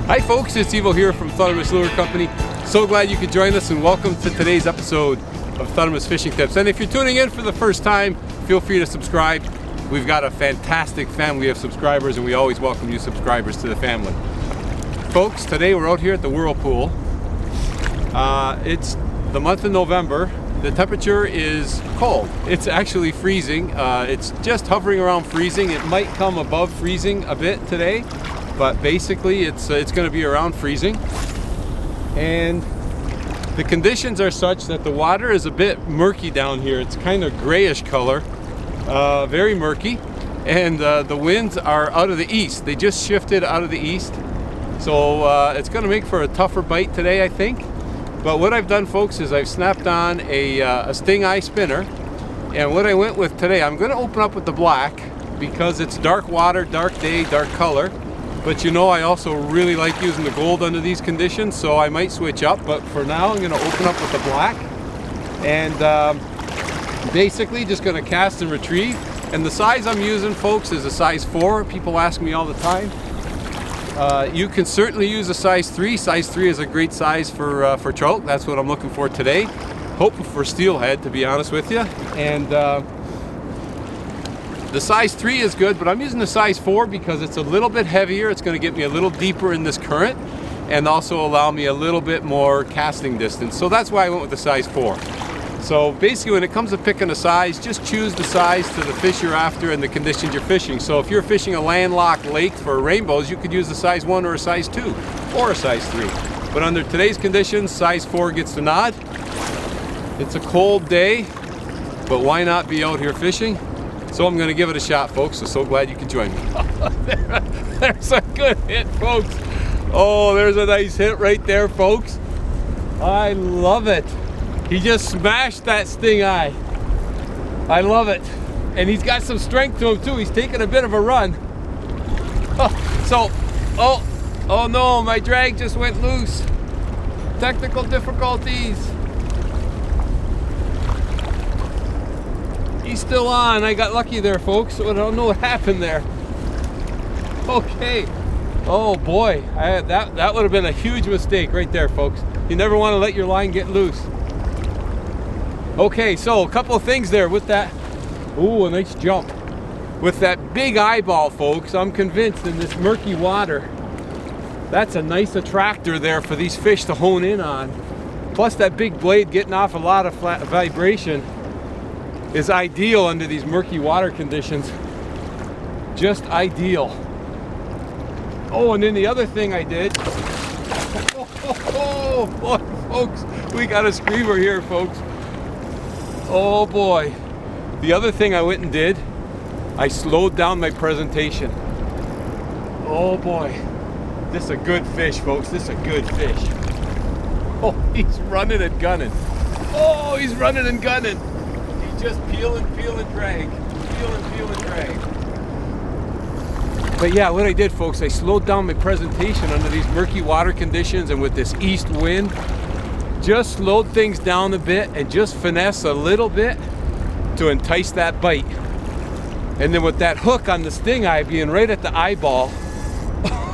Hi folks, it's Evo here from Thundermist Lure Company. So glad you could join us and welcome to today's episode of Thundermist Fishing Tips. And if you're tuning in for the first time, feel free to subscribe. We've got a fantastic family of subscribers and we always welcome you subscribers to the family. Folks, today we're out here at the Whirlpool. It's the month of November. The temperature is cold. It's actually freezing. It's just hovering around freezing. It might come above freezing a bit today, but basically it's going to be around freezing. And the conditions are such that the water is a bit murky down here. It's kind of grayish color, very murky, and the winds are out of the east. They just shifted out of the east, so it's going to make for a tougher bite today, I think. But what I've done, folks, is I've snapped on a Stingeye Spinner, and what I went with today, I'm going to open up with the black because it's dark water, dark day, dark color. But you know, I also really like using the gold under these conditions, so I might switch up. But for now, I'm going to open up with the black, and basically just going to cast and retrieve. And the size I'm using, folks, is a size 4. People ask me all the time. You can certainly use a size 3. Size 3 is a great size for trout. That's what I'm looking for today. Hoping for steelhead, to be honest with you. And the size 3 is good, but I'm using the size 4 because it's a little bit heavier. It's going to get me a little deeper in this current and also allow me a little bit more casting distance. So that's why I went with the size 4. So basically, when it comes to picking a size, just choose the size to the fish you're after and the conditions you're fishing. So if you're fishing a landlocked lake for rainbows, you could use the size 1 or a size 2 or a size 3. But under today's conditions, size 4 gets the nod. It's a cold day, but why not be out here fishing? So I'm going to give it a shot, folks. So glad you could join me. There's a good hit, folks. Oh, there's a nice hit right there, folks. I love it. He just smashed that Stingeye. I love it. And he's got some strength to him too. He's taking a bit of a run. Oh no, my drag just went loose. Technical difficulties. He's still on. I got lucky there, folks. I don't know what happened there. Okay. Oh boy, that would have been a huge mistake right there, folks. You never want to let your line get loose. Okay, so a couple of things there with that. Ooh, a nice jump. With that big eyeball, folks, I'm convinced in this murky water, that's a nice attractor there for these fish to hone in on. Plus that big blade getting off a lot of flat vibration is ideal under these murky water conditions. Just ideal. Oh, and then the other thing I did. Oh boy, folks, we got a screamer here, folks. Oh boy. The other thing I went and did, I slowed down my presentation. Oh boy. This is a good fish, folks. This is a good fish. Oh, he's running and gunning. Oh, he's running and gunning. He's just peel and drag. Peel and drag. But yeah, what I did, folks, I slowed down my presentation under these murky water conditions and with this east wind. Just slowed things down a bit and just finesse a little bit to entice that bite. And then with that hook on the Stingeye being right at the eyeball,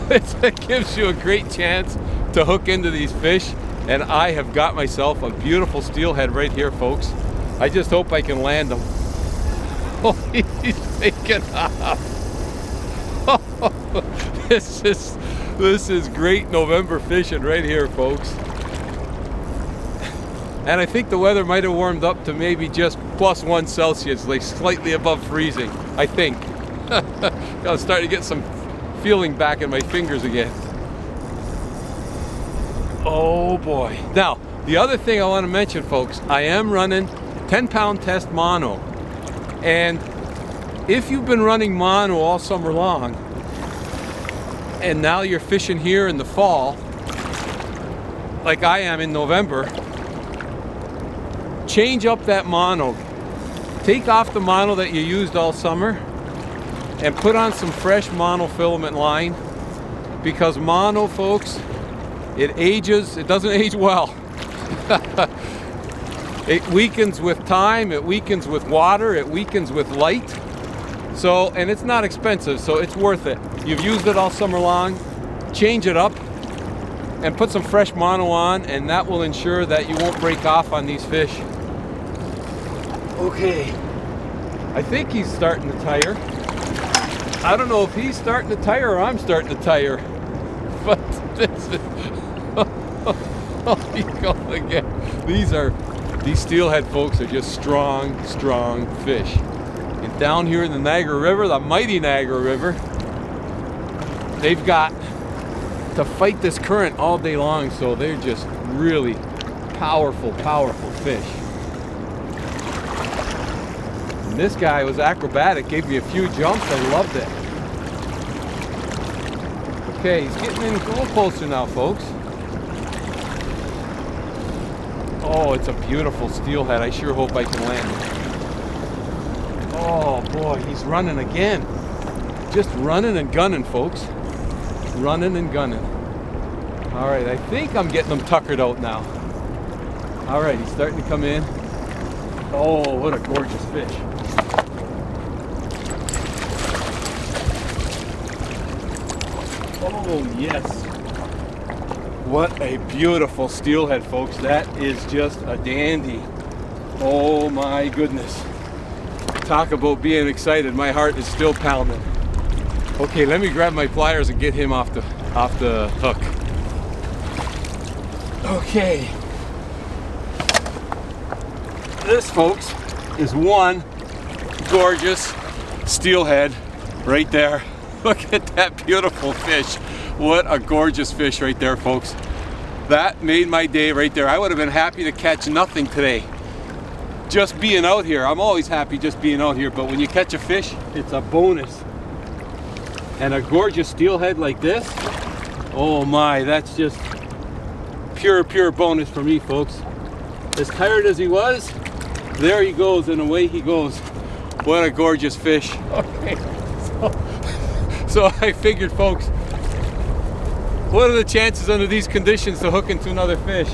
it gives you a great chance to hook into these fish. And I have got myself a beautiful steelhead right here, folks. I just hope I can land him. Oh, he's taking off. This is great November fishing right here, folks. And I think the weather might have warmed up to maybe just +1 Celsius, like slightly above freezing, I think. I'm starting to get some feeling back in my fingers again. Oh boy. Now, the other thing I want to mention, folks, I am running 10-pound test mono. And if you've been running mono all summer long, and now you're fishing here in the fall, like I am in November, change up that mono. Take off the mono that you used all summer and put on some fresh monofilament line, because mono, folks, it ages, it doesn't age well. It weakens with time, it weakens with water, it weakens with light. So, and it's not expensive, so it's worth it. You've used it all summer long, change it up, and put some fresh mono on, and that will ensure that you won't break off on these fish. Okay, I think he's starting to tire. I don't know if he's starting to tire or I'm starting to tire, but this is, oh, he go again. These steelhead folks are just strong fish. And down here in the Niagara River, the mighty Niagara River, they've got to fight this current all day long, so they're just really powerful fish. And this guy was acrobatic, gave me a few jumps, I loved it. Okay, he's getting in a little closer now, folks. Oh, it's a beautiful steelhead. I sure hope I can land it. Oh boy, he's running again. Just running and gunning, folks. Running and gunning. All right, I think I'm getting him tuckered out now. All right, he's starting to come in. Oh, what a gorgeous fish. Oh, yes. What a beautiful steelhead, folks. That is just a dandy. Oh my goodness. Talk about being excited. My heart is still pounding. Okay, let me grab my pliers and get him off the hook. Okay. This, folks, is one gorgeous steelhead right there. Look at that beautiful fish. What a gorgeous fish right there, folks. That made my day right there. I would have been happy to catch nothing today. Just being out here. I'm always happy just being out here, but when you catch a fish, it's a bonus. And a gorgeous steelhead like this, oh my, that's just pure bonus for me, folks. As tired as he was, there he goes and away he goes. What a gorgeous fish. Okay, so I figured, folks, what are the chances under these conditions to hook into another fish?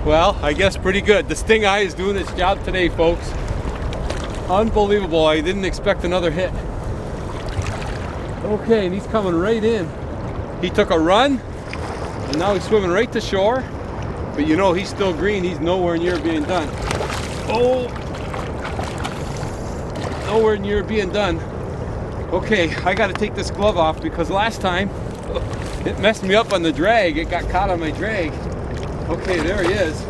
Well, I guess pretty good. The Stingeye is doing its job today, folks. Unbelievable. I didn't expect another hit. Okay, and he's coming right in. He took a run, and now he's swimming right to shore. But you know, he's still green. He's nowhere near being done. Oh! Nowhere near being done. Okay, I got to take this glove off because last time it messed me up on the drag. It got caught on my drag. Okay, there he is.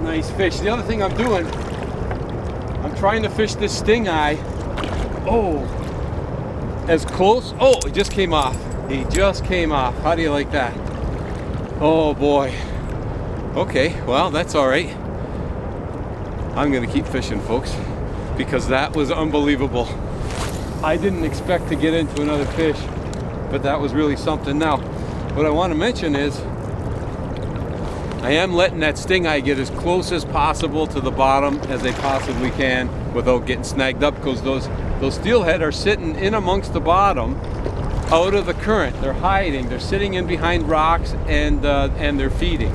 Nice fish. The other thing I'm doing, I'm trying to fish this Stingeye. Oh, as close. Oh, it just came off. He just came off. How do you like that? Oh boy. Okay, well, that's all right. I'm gonna keep fishing, folks, because that was unbelievable. I didn't expect to get into another fish, but that was really something. Now, what I want to mention is I am letting that Stingeye get as close as possible to the bottom as they possibly can without getting snagged up, because those steelhead are sitting in amongst the bottom out of the current. They're hiding, they're sitting in behind rocks, and they're feeding.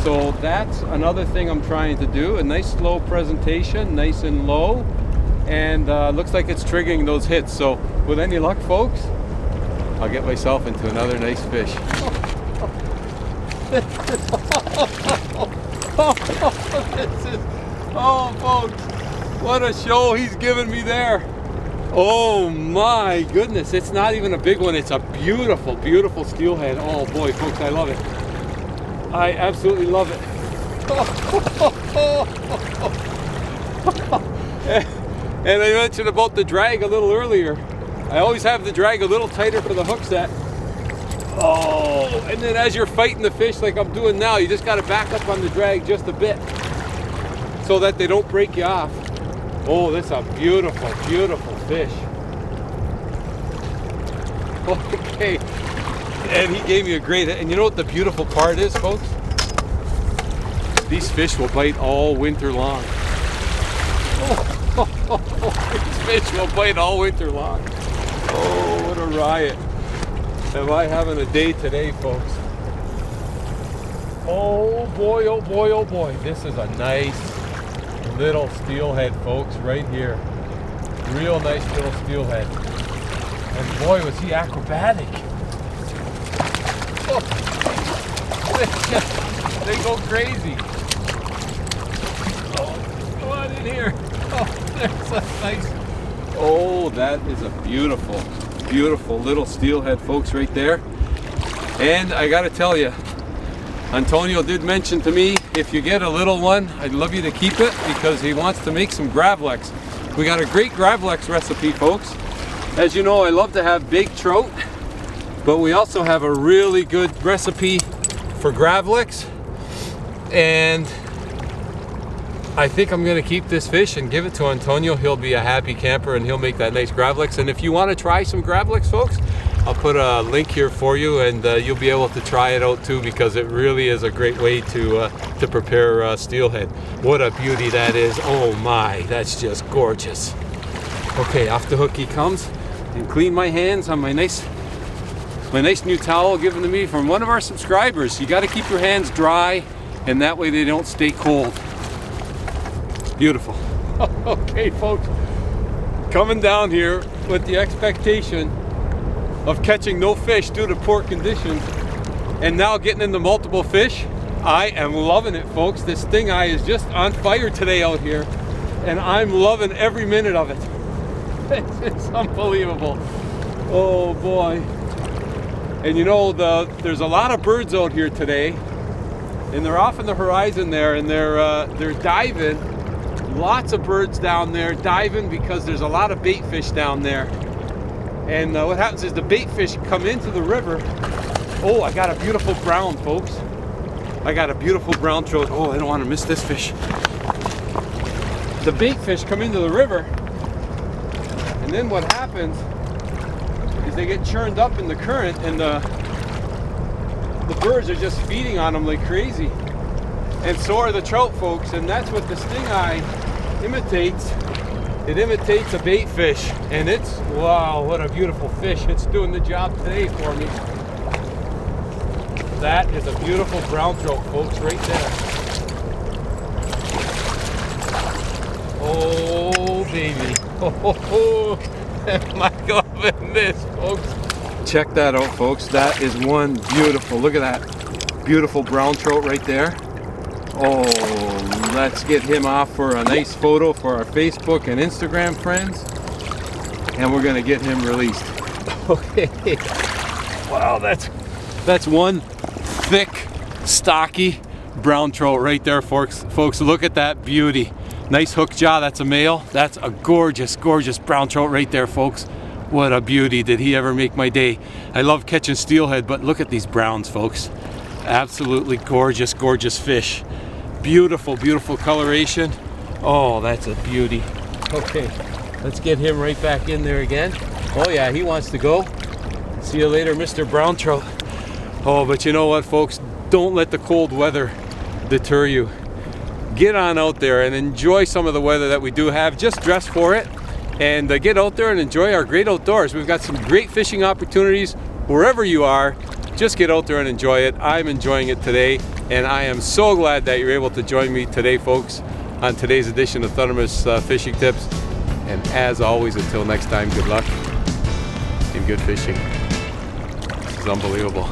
So that's another thing I'm trying to do. A nice slow presentation, nice and low, and looks like it's triggering those hits. So with any luck, folks, I'll get myself into another nice fish. Oh folks, what a show he's giving me there. Oh my goodness, it's not even a big one. It's a beautiful steelhead. Oh boy, folks, I love it. I absolutely love it. And I mentioned about the drag a little earlier. I always have the drag a little tighter for the hook set. Oh, and then as you're fighting the fish like I'm doing now, you just got to back up on the drag just a bit so that they don't break you off. Oh, that's a beautiful fish. Okay, and he gave me a great hit. And you know what the beautiful part is, folks? These fish will bite all winter long. These fish will bite all winter long. Oh, what a riot. Am I having a day today, folks? Oh boy, oh boy, oh boy. This is a nice little steelhead, folks, right here. Real nice little steelhead. And boy, was he acrobatic. go crazy. Oh, go on in here. Oh, there's a nice. Oh, that is a beautiful, beautiful little steelhead, folks, right there. And I gotta tell you, Antonio did mention to me, if you get a little one, I'd love you to keep it because he wants to make some Gravlex. We got a great Gravlex recipe, folks. As you know, I love to have big trout, but we also have a really good recipe for Gravlex. And I think I'm gonna keep this fish and give it to Antonio. He'll be a happy camper and he'll make that nice Gravlex. And if you wanna try some Gravlex, folks, I'll put a link here for you, and you'll be able to try it out too, because it really is a great way to prepare steelhead. What a beauty that is. Oh my, that's just gorgeous. Okay, off the hook he comes, and clean my hands on my nice new towel given to me from one of our subscribers. You got to keep your hands dry, and that way they don't stay cold. Beautiful. Okay, folks, coming down here with the expectation of catching no fish due to poor conditions, and now getting into multiple fish. I am loving it, folks. This Stingeye is just on fire today out here, and I'm loving every minute of it. It's unbelievable. Oh boy. And you know, there's a lot of birds out here today, and they're off in the horizon there, and they're diving. Lots of birds down there diving because there's a lot of bait fish down there. And what happens is the bait fish come into the river. Oh, I got a beautiful brown, folks. I got a beautiful brown trout. Oh, I don't want to miss this fish. The bait fish come into the river, and then what happens is they get churned up in the current, and the birds are just feeding on them like crazy. And so are the trout, folks, and that's what the Stingeye imitates. It imitates a bait fish, and it's, wow, what a beautiful fish. It's doing the job today for me. That is a beautiful brown trout, folks, right there. Oh, baby. Oh, am I loving this, folks? Check that out, folks. That is one beautiful, look at that. Beautiful brown trout right there. Oh, let's get him off for a nice photo for our Facebook and Instagram friends, and we're gonna get him released. Okay. Wow, that's one thick, stocky brown trout right there, folks. Look at that beauty. Nice hook jaw. That's a male. That's a gorgeous, gorgeous brown trout right there, folks. What a beauty. Did he ever make my day? I love catching steelhead, but look at these browns, folks. Absolutely gorgeous, gorgeous fish. Beautiful, beautiful coloration. Oh, that's a beauty. Okay, let's get him right back in there again. Oh yeah, he wants to go. See you later, Mr. Brown Trout. Oh, but you know what, folks? Don't let the cold weather deter you. Get on out there and enjoy some of the weather that we do have. Just dress for it, and get out there and enjoy our great outdoors. We've got some great fishing opportunities wherever you are. Just get out there and enjoy it. I'm enjoying it today, and I am so glad that you're able to join me today, folks, on today's edition of Thundermist Fishing Tips. And as always, until next time, good luck and good fishing. This is unbelievable.